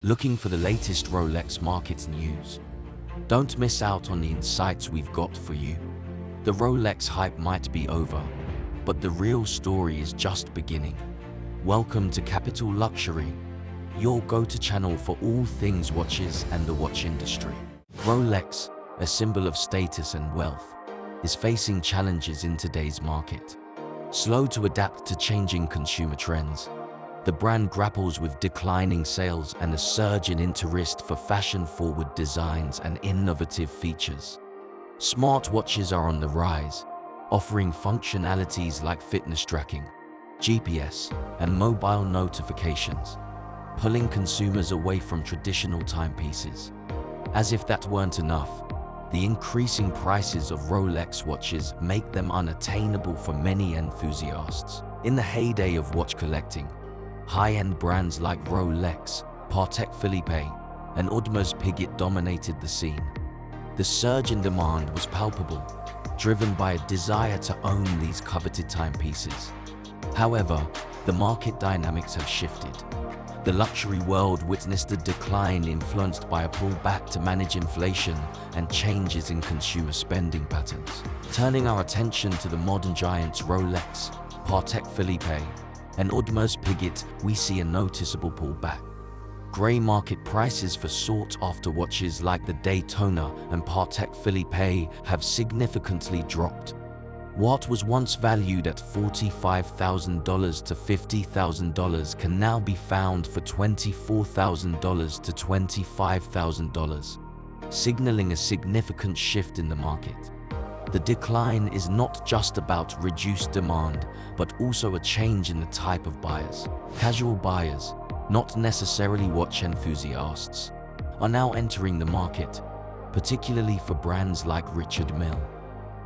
Looking for the latest Rolex market news? Don't miss out on the insights we've got for you. The Rolex hype might be over, but the real story is just beginning. Welcome to Capital Luxury, your go-to channel for all things watches and the watch industry. Rolex, a symbol of status and wealth, is facing challenges in today's market. Slow to adapt to changing consumer trends, the brand grapples with declining sales and a surge in interest for fashion-forward designs and innovative features. Smartwatches are on the rise, offering functionalities like fitness tracking, GPS, and mobile notifications, pulling consumers away from traditional timepieces. As if that weren't enough, the increasing prices of Rolex watches make them unattainable for many enthusiasts. In the heyday of watch collecting, high-end brands like Rolex, Patek Philippe, and Audemars Piguet dominated the scene. The surge in demand was palpable, driven by a desire to own these coveted timepieces. However, the market dynamics have shifted. The luxury world witnessed a decline influenced by a pullback to manage inflation and changes in consumer spending patterns. Turning our attention to the modern giants Rolex, Patek Philippe, and Audemars Piguet, we see a noticeable pullback. Grey market prices for sought-after watches like the Daytona and Patek Philippe have significantly dropped. What was once valued at $45,000 to $50,000 can now be found for $24,000 to $25,000, signaling a significant shift in the market. The decline is not just about reduced demand, but also a change in the type of buyers. Casual buyers, not necessarily watch enthusiasts, are now entering the market, particularly for brands like Richard Mille.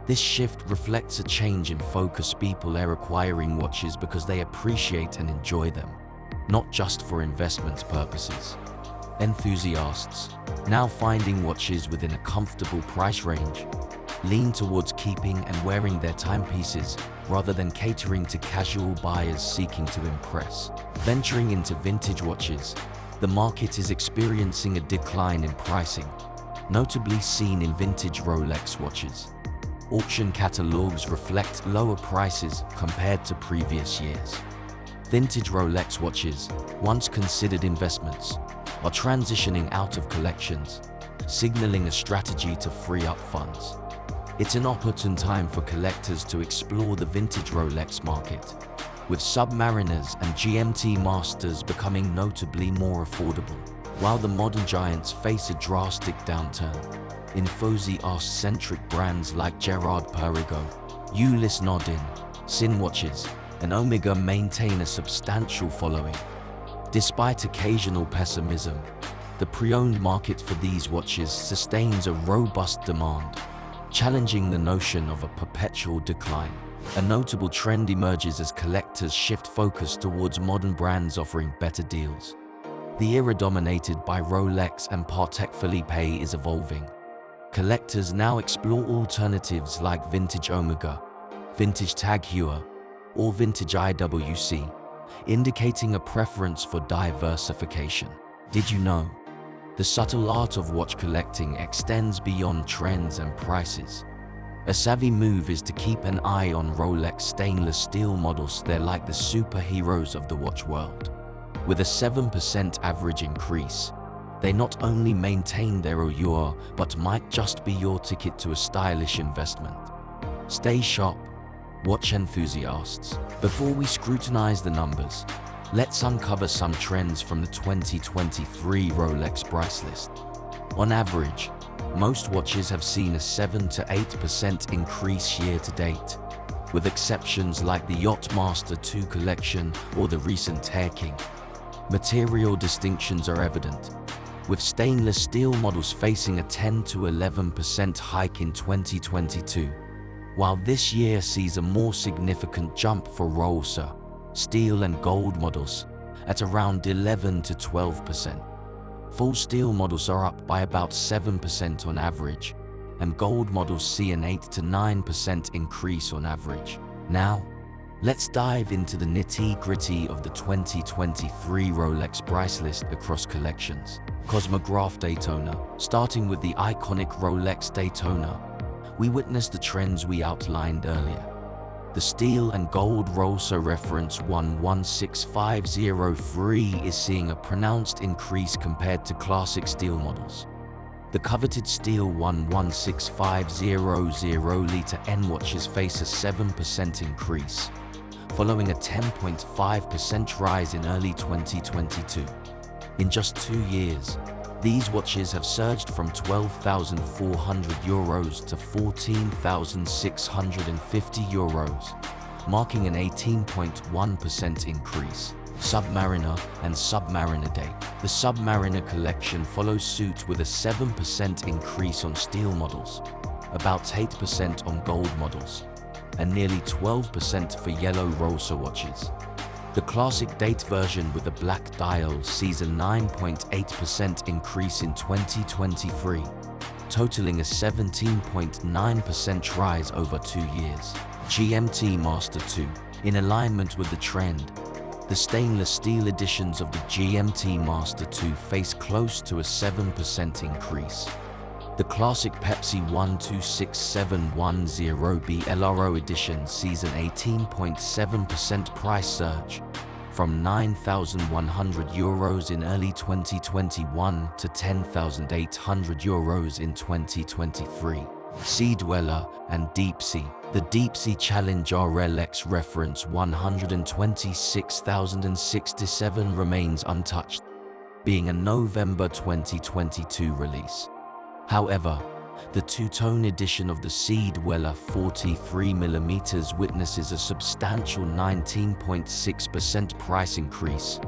This shift reflects a change in focus. People are acquiring watches because they appreciate and enjoy them, not just for investment purposes. Enthusiasts, now finding watches within a comfortable price range, lean towards keeping and wearing their timepieces rather than catering to casual buyers seeking to impress. Venturing into vintage watches, the market is experiencing a decline in pricing, notably seen in vintage Rolex watches. Auction catalogs reflect lower prices compared to previous years. Vintage Rolex watches, once considered investments, are transitioning out of collections, signaling a strategy to free up funds. It's an opportune time for collectors to explore the vintage Rolex market, with Submariners and GMT Masters becoming notably more affordable. While the modern giants face a drastic downturn, enthusiast-centric brands like Gerard-Perregaux, Ulysse, Nardin, Sinn watches, and Omega maintain a substantial following. Despite occasional pessimism, the pre-owned market for these watches sustains a robust demand, challenging the notion of a perpetual decline. A notable trend emerges as collectors shift focus towards modern brands offering better deals. The era dominated by Rolex and Patek Philippe is evolving. Collectors now explore alternatives like vintage Omega, vintage Tag Heuer, or vintage IWC, indicating a preference for diversification. Did you know? The subtle art of watch collecting extends beyond trends and prices. A savvy move is to keep an eye on Rolex stainless steel models. They're like the superheroes of the watch world. With a 7% average increase, they not only maintain their allure, but might just be your ticket to a stylish investment. Stay sharp, watch enthusiasts. Before we scrutinize the numbers, let's uncover some trends from the 2023 Rolex price list. On average, most watches have seen a 7 to 8% increase year to date, with exceptions like the Yacht-Master II collection or the recent King. Material distinctions are evident, with stainless steel models facing a 10 to 11% hike in 2022, while this year sees a more significant jump for Rolex steel and gold models at around 11 to 12%. Full steel models are up by about 7% on average, and gold models see an 8 to 9% increase on average. Now, Let's dive into the nitty-gritty of the 2023 Rolex price list across collections. Cosmograph Daytona. Starting with the iconic Rolex Daytona, we witness the trends we outlined earlier. The steel and gold Rolex reference 116503 is seeing a pronounced increase compared to classic steel models. The coveted steel 116500 N watches face a 7% increase, following a 10.5% rise in early 2022. In just 2 years, these watches have surged from €12,400 to €14,650, marking an 18.1% increase. Submariner and Submariner Day. The Submariner collection follows suit with a 7% increase on steel models, about 8% on gold models, and nearly 12% for yellow Rolex watches. The classic date version with a black dial sees a 9.8% increase in 2023, totaling a 17.9% rise over 2 years. GMT Master II. In alignment with the trend, the stainless steel editions of the GMT Master II face close to a 7% increase. The classic Pepsi 126710B LRO edition sees an 18.7% price surge, from €9,100 in early 2021 to €10,800 in 2023. Dweller and Deepsea. The Deepsea Challenge Rolex reference 126,067 remains untouched, being a November 2022 release. However, the two-tone edition of the Dweller 43mm witnesses a substantial 19.6% price increase,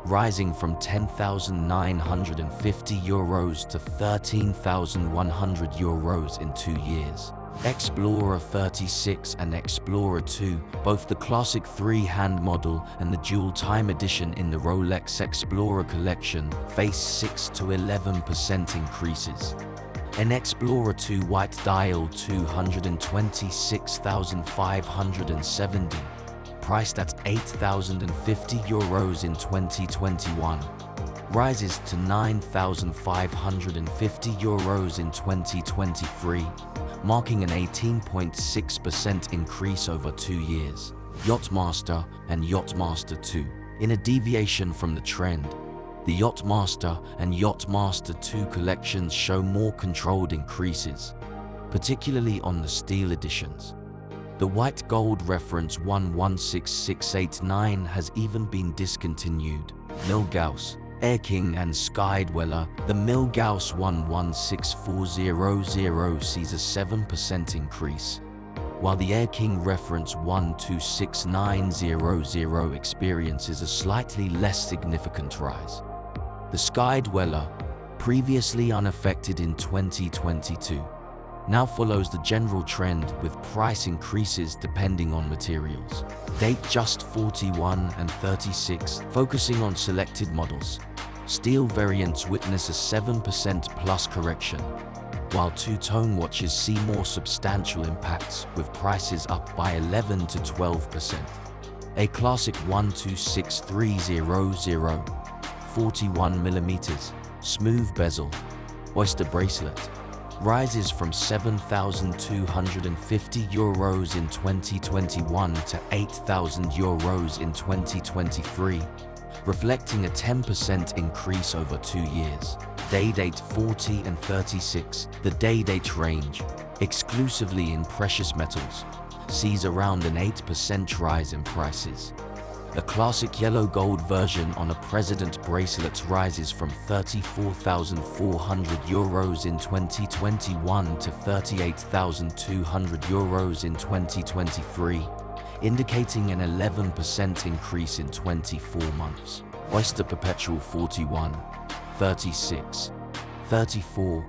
rising from €10,950 to €13,100 in 2 years. Explorer 36 and Explorer 2, both the classic 3-hand model and the dual-time edition in the Rolex Explorer collection, face 6 to 11% increases. An Explorer 2 white dial 226,570, priced at €8,050 in 2021, rises to €9,550 in 2023, marking an 18.6% increase over 2 years. Yacht-Master and Yacht-Master II. In a deviation from the trend, the Yacht-Master and Yacht-Master II collections show more controlled increases, particularly on the steel editions. The white gold reference 116689 has even been discontinued. Milgauss, Air King and Sky Dweller. The Milgauss 116400 sees a 7% increase, while the Air King reference 126900 experiences a slightly less significant rise. The Sky Dweller, previously unaffected in 2022, now follows the general trend with price increases depending on materials. Datejust 41 and 36, focusing on selected models. Steel variants witness a 7% plus correction, while two-tone watches see more substantial impacts with prices up by 11 to 12%. A classic 126300, 41mm, smooth bezel, oyster bracelet, rises from €7,250 in 2021 to €8,000 in 2023, reflecting a 10% increase over 2 years. Day-date 40 and 36. The day-date range, exclusively in precious metals, sees around an 8% rise in prices. A classic yellow gold version on a President bracelet rises from €34,400 in 2021 to €38,200 in 2023, indicating an 11% increase in 24 months. Oyster Perpetual 41, 36, 34,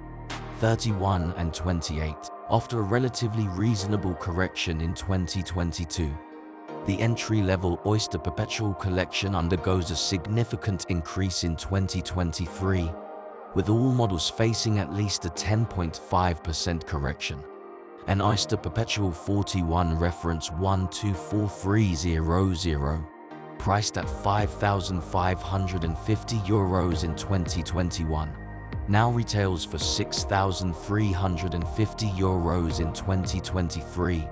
31 and 28. After a relatively reasonable correction in 2022, the entry-level Oyster Perpetual collection undergoes a significant increase in 2023, with all models facing at least a 10.5% correction. An Oyster Perpetual 41 reference 124300, priced at €5,550 in 2021, now retails for €6,350 in 2023,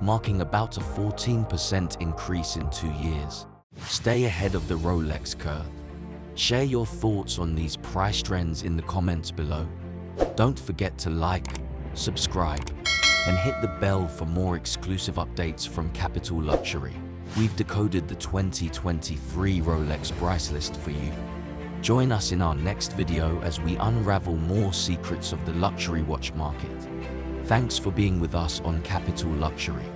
marking about a 14% increase in 2 years. Stay ahead of the Rolex curve. Share your thoughts on these price trends in the comments below. Don't forget to like, subscribe, and hit the bell for more exclusive updates from Capital Luxury. We've decoded the 2023 Rolex price list for you. Join us in our next video as we unravel more secrets of the luxury watch market. Thanks for being with us on Capital Luxury.